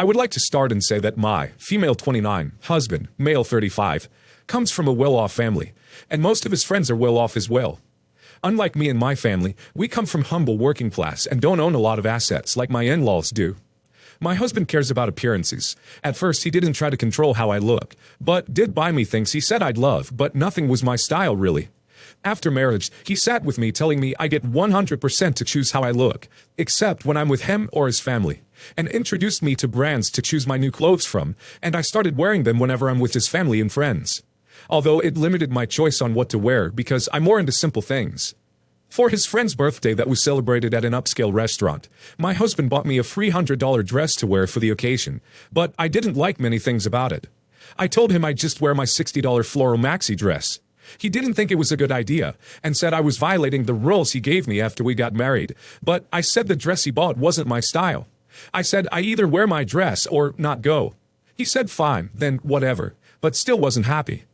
I would like to start and say that my, female 29, husband, male 35, comes from a well-off family, and most of his friends are well-off as well. Unlike me and my family, we come from humble working class and don't own a lot of assets like my in-laws do. My husband cares about appearances. At first, he didn't try to control how I look, but did buy me things he said I'd love, but nothing was my style really. After marriage, he sat with me telling me I get 100% to choose how I look, except when I'm with him or his family, and introduced me to brands to choose my new clothes from, and I started wearing them whenever I'm with his family and friends. Although it limited my choice on what to wear because I'm more into simple things. For his friend's birthday that was celebrated at an upscale restaurant, my husband bought me a $300 dress to wear for the occasion, but I didn't like many things about it. I told him I'd just wear my $60 floral maxi dress. He didn't think it was a good idea, and said I was violating the rules he gave me after we got married, but I said the dress he bought wasn't my style. I said I either wear my dress or not go. He said fine, then whatever, but still wasn't happy.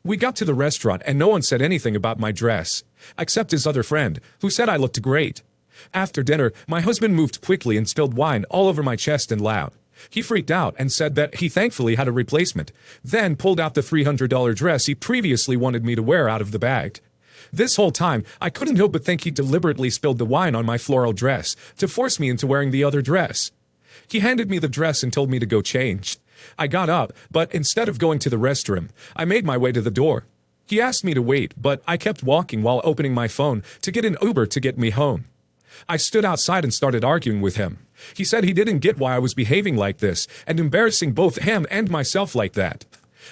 We got to the restaurant and no one said anything about my dress, except his other friend, who said I looked great. After dinner, my husband moved quickly and spilled wine all over my chest and loud. He freaked out and said that he thankfully had a replacement, then pulled out the $300 dress he previously wanted me to wear out of the bag. This whole time, I couldn't help but think he deliberately spilled the wine on my floral dress to force me into wearing the other dress. He handed me the dress and told me to go change. I got up, but instead of going to the restroom, I made my way to the door. He asked me to wait, but I kept walking while opening my phone to get an Uber to get me home. I stood outside and started arguing with him. He said he didn't get why I was behaving like this and embarrassing both him and myself like that.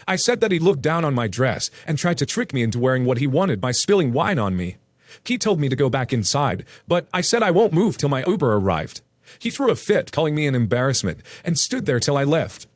I said that he looked down on my dress and tried to trick me into wearing what he wanted by spilling wine on me. He told me to go back inside, but I said I won't move till my Uber arrived. He threw a fit, calling me an embarrassment, and stood there till I left.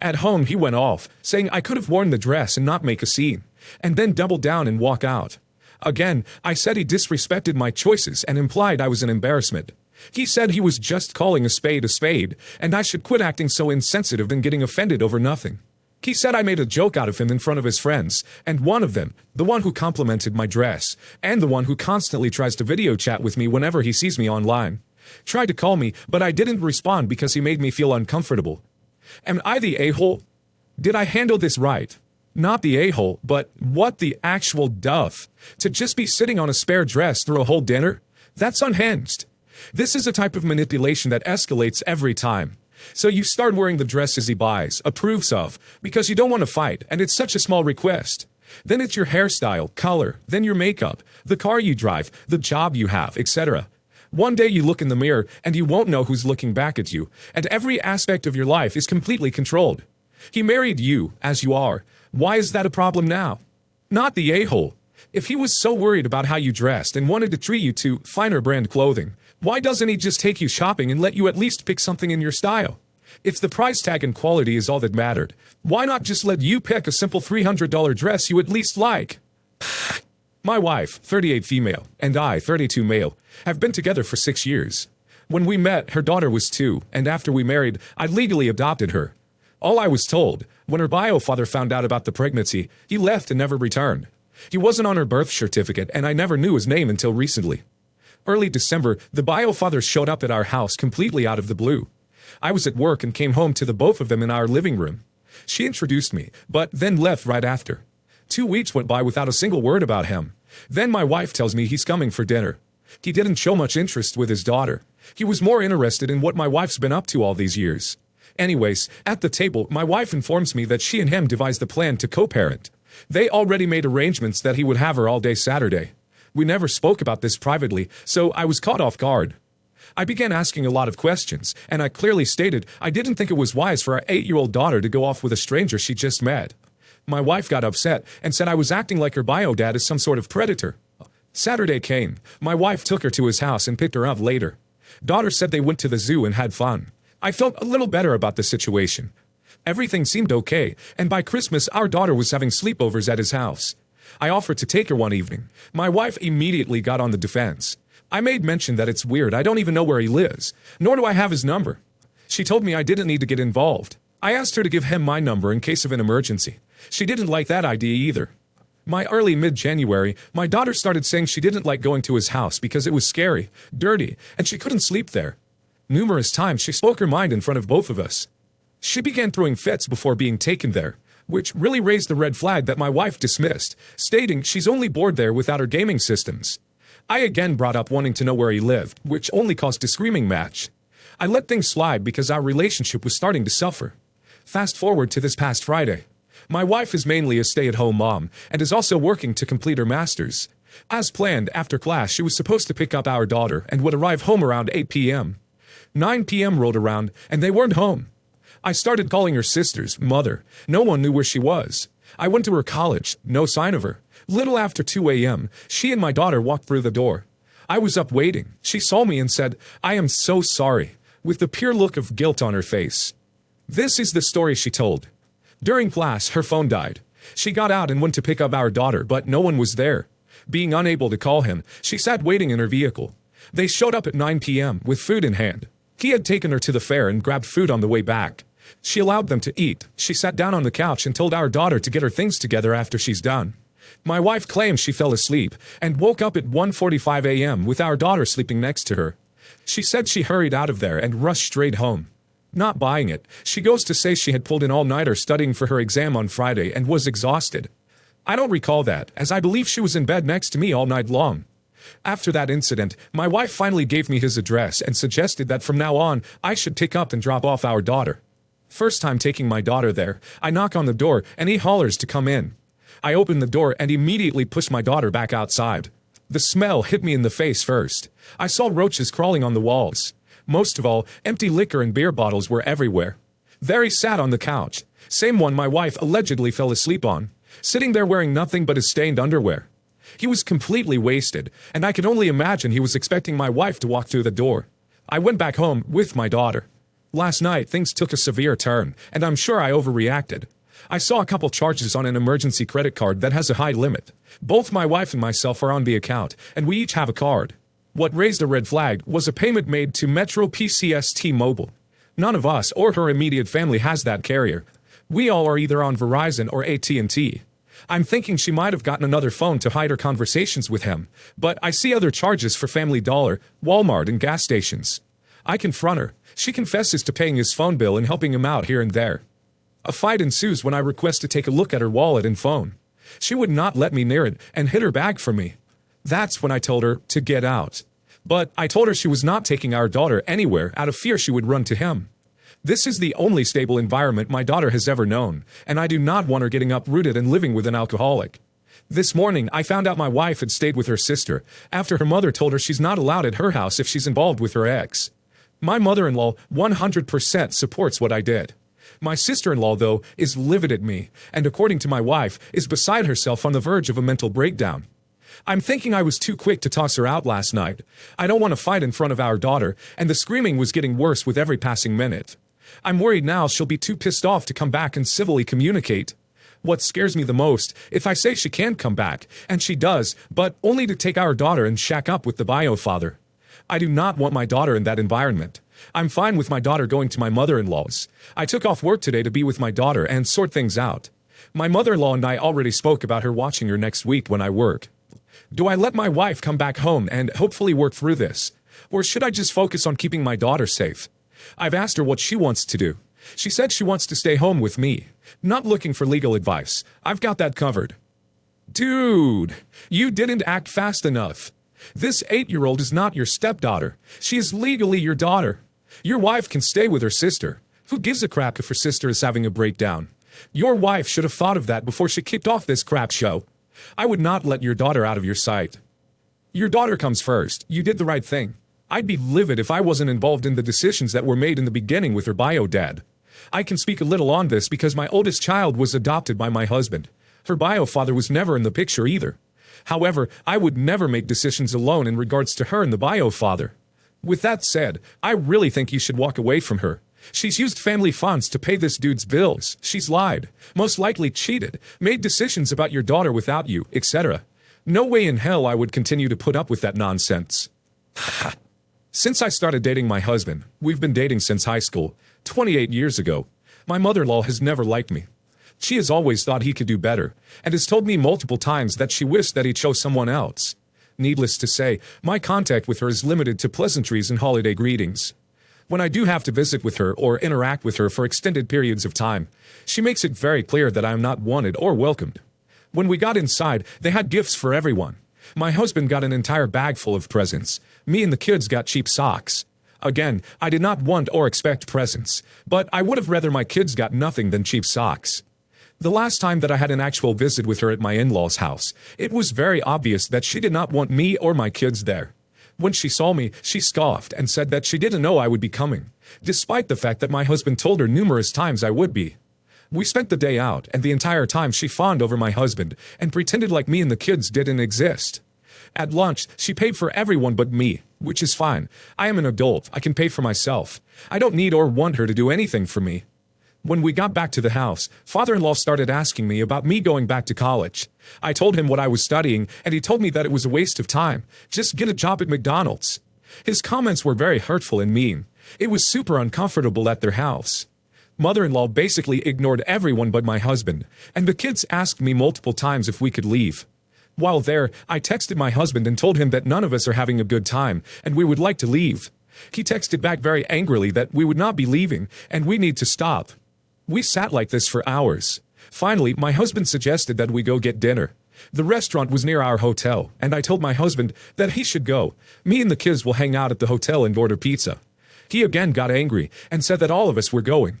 At home, he went off, saying I could have worn the dress and not make a scene, and then doubled down and walk out. Again, I said he disrespected my choices and implied I was an embarrassment. He said he was just calling a spade, and I should quit acting so insensitive and getting offended over nothing. He said I made a joke out of him in front of his friends, and one of them, the one who complimented my dress, and the one who constantly tries to video chat with me whenever he sees me online, tried to call me, but I didn't respond because he made me feel uncomfortable. Am I the a-hole? Did I handle this right? Not the a-hole, but what the actual duff? To just be sitting on a spare dress through a whole dinner? That's unhinged. This is a type of manipulation that escalates every time. So you start wearing the dresses he buys, approves of, because you don't want to fight, and it's such a small request. Then it's your hairstyle, color, then your makeup, the car you drive, the job you have, etc. One day you look in the mirror and you won't know who's looking back at you, and every aspect of your life is completely controlled. He married you, as you are. Why is that a problem now? Not the a-hole. If he was so worried about how you dressed and wanted to treat you to finer brand clothing, why doesn't he just take you shopping and let you at least pick something in your style? If the price tag and quality is all that mattered, why not just let you pick a simple $300 dress you at least like? My wife, 38 female, and I, 32 male, have been together for 6 years. When we met, her daughter was 2, and after we married, I legally adopted her. All I was told, when her bio father found out about the pregnancy, he left and never returned. He wasn't on her birth certificate, and I never knew his name until recently. Early December, the bio father showed up at our house completely out of the blue. I was at work and came home to the both of them in our living room. She introduced me, but then left right after. 2 weeks went by without a single word about him. Then my wife tells me he's coming for dinner. He didn't show much interest with his daughter. He was more interested in what my wife's been up to all these years. Anyways, at the table, my wife informs me that she and him devised the plan to co-parent. They already made arrangements that he would have her all day Saturday. We never spoke about this privately, so I was caught off guard. I began asking a lot of questions, and I clearly stated I didn't think it was wise for our 8-year-old daughter to go off with a stranger she just met. My wife got upset and said I was acting like her bio dad is some sort of predator. Saturday came. My wife took her to his house and picked her up later. Daughter said they went to the zoo and had fun. I felt a little better about the situation. Everything seemed okay, and by Christmas our daughter was having sleepovers at his house. I offered to take her one evening. My wife immediately got on the defense. I made mention that it's weird, I don't even know where he lives, nor do I have his number. She told me I didn't need to get involved. I asked her to give him my number in case of an emergency. She didn't like that idea either. By early mid-January, my daughter started saying she didn't like going to his house because it was scary, dirty, and she couldn't sleep there. Numerous times she spoke her mind in front of both of us. She began throwing fits before being taken there, which really raised the red flag that my wife dismissed, stating she's only bored there without her gaming systems. I again brought up wanting to know where he lived, which only caused a screaming match. I let things slide because our relationship was starting to suffer. Fast forward to this past Friday. My wife is mainly a stay-at-home mom and is also working to complete her master's. As planned, after class she was supposed to pick up our daughter and would arrive home around 8 p.m. 9 p.m. rolled around and they weren't home. I started calling her sister's mother. No one knew where she was. I went to her college, no sign of her. Little after 2 a.m., she and my daughter walked through the door. I was up waiting. She saw me and said, "I am so sorry," with the pure look of guilt on her face. This is the story she told. During class, her phone died. She got out and went to pick up our daughter, but no one was there. Being unable to call him, she sat waiting in her vehicle. They showed up at 9 p.m. with food in hand. He had taken her to the fair and grabbed food on the way back. She allowed them to eat. She sat down on the couch and told our daughter to get her things together after she's done. My wife claims she fell asleep and woke up at 1:45 a.m. with our daughter sleeping next to her. She said she hurried out of there and rushed straight home. Not buying it, she goes to say she had pulled an all-nighter studying for her exam on Friday and was exhausted. I don't recall that, as I believe she was in bed next to me all night long. After that incident, my wife finally gave me his address and suggested that from now on, I should pick up and drop off our daughter. First time taking my daughter there, I knock on the door and he hollers to come in. I open the door and immediately push my daughter back outside. The smell hit me in the face first. I saw roaches crawling on the walls. Most of all, empty liquor and beer bottles were everywhere. There he sat on the couch, same one my wife allegedly fell asleep on, sitting there wearing nothing but his stained underwear. He was completely wasted, and I could only imagine he was expecting my wife to walk through the door. I went back home with my daughter. Last night, things took a severe turn, and I'm sure I overreacted. I saw a couple charges on an emergency credit card that has a high limit. Both my wife and myself are on the account, and we each have a card. What raised a red flag was a payment made to Metro PCS T-Mobile. None of us or her immediate family has that carrier. We all are either on Verizon or AT&T. I'm thinking she might have gotten another phone to hide her conversations with him, but I see other charges for Family Dollar, Walmart, and gas stations. I confront her. She confesses to paying his phone bill and helping him out here and there. A fight ensues when I request to take a look at her wallet and phone. She would not let me near it and hid her bag from me. That's when I told her to get out. But I told her she was not taking our daughter anywhere out of fear she would run to him. This is the only stable environment my daughter has ever known, and I do not want her getting uprooted and living with an alcoholic. This morning, I found out my wife had stayed with her sister after her mother told her she's not allowed at her house if she's involved with her ex. My mother-in-law 100% supports what I did. My sister-in-law, though, is livid at me, and according to my wife, is beside herself on the verge of a mental breakdown. I'm thinking I was too quick to toss her out last night. I don't want to fight in front of our daughter, and the screaming was getting worse with every passing minute. I'm worried now she'll be too pissed off to come back and civilly communicate. What scares me the most, if I say she can come back, and she does, but only to take our daughter and shack up with the bio father. I do not want my daughter in that environment. I'm fine with my daughter going to my mother-in-law's. I took off work today to be with my daughter and sort things out. My mother-in-law and I already spoke about her watching her next week when I work. Do I let my wife come back home and hopefully work through this? Or should I just focus on keeping my daughter safe? I've asked her what she wants to do. She said she wants to stay home with me. Not looking for legal advice. I've got that covered. Dude, you didn't act fast enough. This 8-year-old is not your stepdaughter. She is legally your daughter. Your wife can stay with her sister. Who gives a crap if her sister is having a breakdown? Your wife should have thought of that before she kicked off this crap show. I would not let your daughter out of your sight. Your daughter comes first. You did the right thing. I'd be livid if I wasn't involved in the decisions that were made in the beginning with her bio dad. I can speak a little on this because my oldest child was adopted by my husband. Her bio father was never in the picture either. However, I would never make decisions alone in regards to her and the bio father. With that said, I really think you should walk away from her. She's used family funds to pay this dude's bills. She's lied, most likely cheated, made decisions about your daughter without you, etc. No way in hell I would continue to put up with that nonsense. Since I started dating my husband, we've been dating since high school, 28 years ago. My mother-in-law has never liked me. She has always thought he could do better, and has told me multiple times that she wished that he chose someone else. Needless to say, my contact with her is limited to pleasantries and holiday greetings. When I do have to visit with her or interact with her for extended periods of time, she makes it very clear that I am not wanted or welcomed. When we got inside, they had gifts for everyone. My husband got an entire bag full of presents. Me and the kids got cheap socks. Again, I did not want or expect presents, but I would have rather my kids got nothing than cheap socks. The last time that I had an actual visit with her at my in-laws' house, it was very obvious that she did not want me or my kids there. When she saw me, she scoffed and said that she didn't know I would be coming, despite the fact that my husband told her numerous times I would be. We spent the day out, and the entire time she fawned over my husband and pretended like me and the kids didn't exist. At lunch, she paid for everyone but me, which is fine. I am an adult. I can pay for myself. I don't need or want her to do anything for me. When we got back to the house, father-in-law started asking me about me going back to college. I told him what I was studying, and he told me that it was a waste of time. Just get a job at McDonald's. His comments were very hurtful and mean. It was super uncomfortable at their house. Mother-in-law basically ignored everyone but my husband, and the kids asked me multiple times if we could leave. While there, I texted my husband and told him that none of us are having a good time, and we would like to leave. He texted back very angrily that we would not be leaving, and we need to stop. We sat like this for hours. Finally, my husband suggested that we go get dinner. The restaurant was near our hotel, and I told my husband that he should go. Me and the kids will hang out at the hotel and order pizza. He again got angry and said that all of us were going.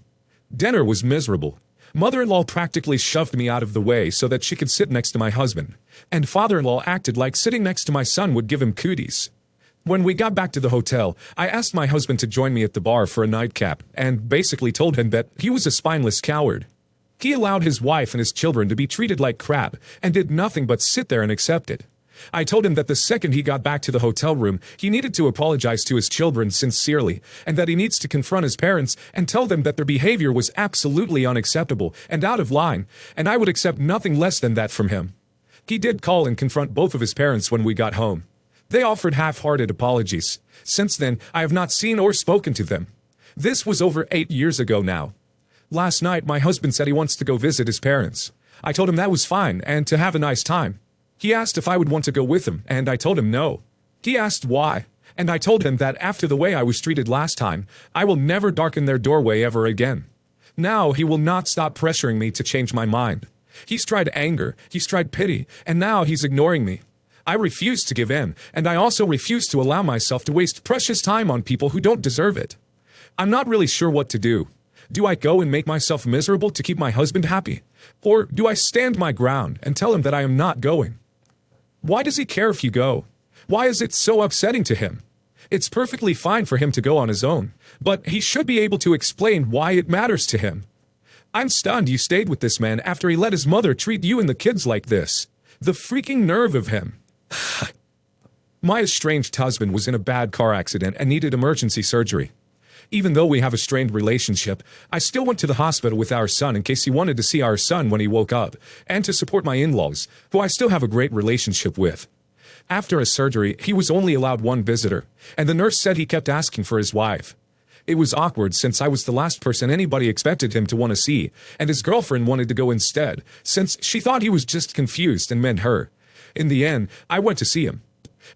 Dinner was miserable. Mother-in-law practically shoved me out of the way so that she could sit next to my husband, and father-in-law acted like sitting next to my son would give him cooties. When we got back to the hotel, I asked my husband to join me at the bar for a nightcap, and basically told him that he was a spineless coward. He allowed his wife and his children to be treated like crap, and did nothing but sit there and accept it. I told him that the second he got back to the hotel room, he needed to apologize to his children sincerely, and that he needs to confront his parents and tell them that their behavior was absolutely unacceptable and out of line, and I would accept nothing less than that from him. He did call and confront both of his parents when we got home. They offered half-hearted apologies. Since then, I have not seen or spoken to them. This was over 8 years ago now. Last night, my husband said he wants to go visit his parents. I told him that was fine and to have a nice time. He asked if I would want to go with him, and I told him no. He asked why, and I told him that after the way I was treated last time, I will never darken their doorway ever again. Now he will not stop pressuring me to change my mind. He's tried anger, he's tried pity, and now he's ignoring me. I refuse to give in, and I also refuse to allow myself to waste precious time on people who don't deserve it. I'm not really sure what to do. Do I go and make myself miserable to keep my husband happy? Or do I stand my ground and tell him that I am not going? Why does he care if you go? Why is it so upsetting to him? It's perfectly fine for him to go on his own, but he should be able to explain why it matters to him. I'm stunned you stayed with this man after he let his mother treat you and the kids like this. The freaking nerve of him. My estranged husband was in a bad car accident and needed emergency surgery. Even though we have a strained relationship, I still went to the hospital with our son in case he wanted to see our son when he woke up, and to support my in-laws, who I still have a great relationship with. After his surgery, he was only allowed one visitor, and the nurse said he kept asking for his wife. It was awkward since I was the last person anybody expected him to want to see, and his girlfriend wanted to go instead, since she thought he was just confused and meant her. In the end, I went to see him.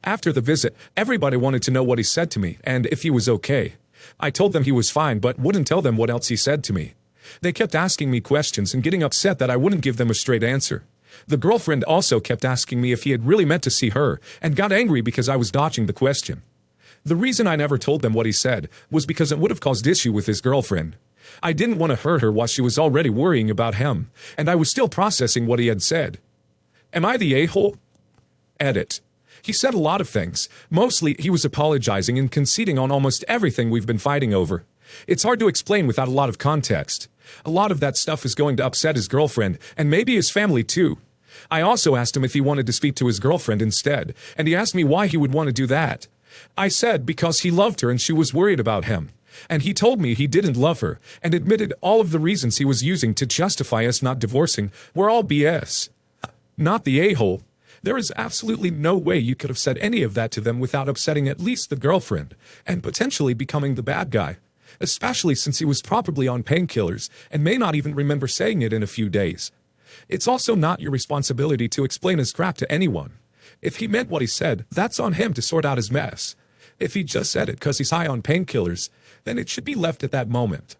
After the visit, everybody wanted to know what he said to me and if he was okay. I told them he was fine but wouldn't tell them what else he said to me. They kept asking me questions and getting upset that I wouldn't give them a straight answer. The girlfriend also kept asking me if he had really meant to see her and got angry because I was dodging the question. The reason I never told them what he said was because it would have caused issue with his girlfriend. I didn't want to hurt her while she was already worrying about him, and I was still processing what he had said. Am I the a-hole? Edit. He said a lot of things. Mostly, he was apologizing and conceding on almost everything we've been fighting over. It's hard to explain without a lot of context. A lot of that stuff is going to upset his girlfriend, and maybe his family too. I also asked him if he wanted to speak to his girlfriend instead, and he asked me why he would want to do that. I said because he loved her and she was worried about him. And he told me he didn't love her, and admitted all of the reasons he was using to justify us not divorcing were all BS. Not the a-hole. There is absolutely no way you could have said any of that to them without upsetting at least the girlfriend, and potentially becoming the bad guy, especially since he was probably on painkillers and may not even remember saying it in a few days. It's also not your responsibility to explain his crap to anyone. If he meant what he said, that's on him to sort out his mess. If he just said it because he's high on painkillers, then it should be left at that moment.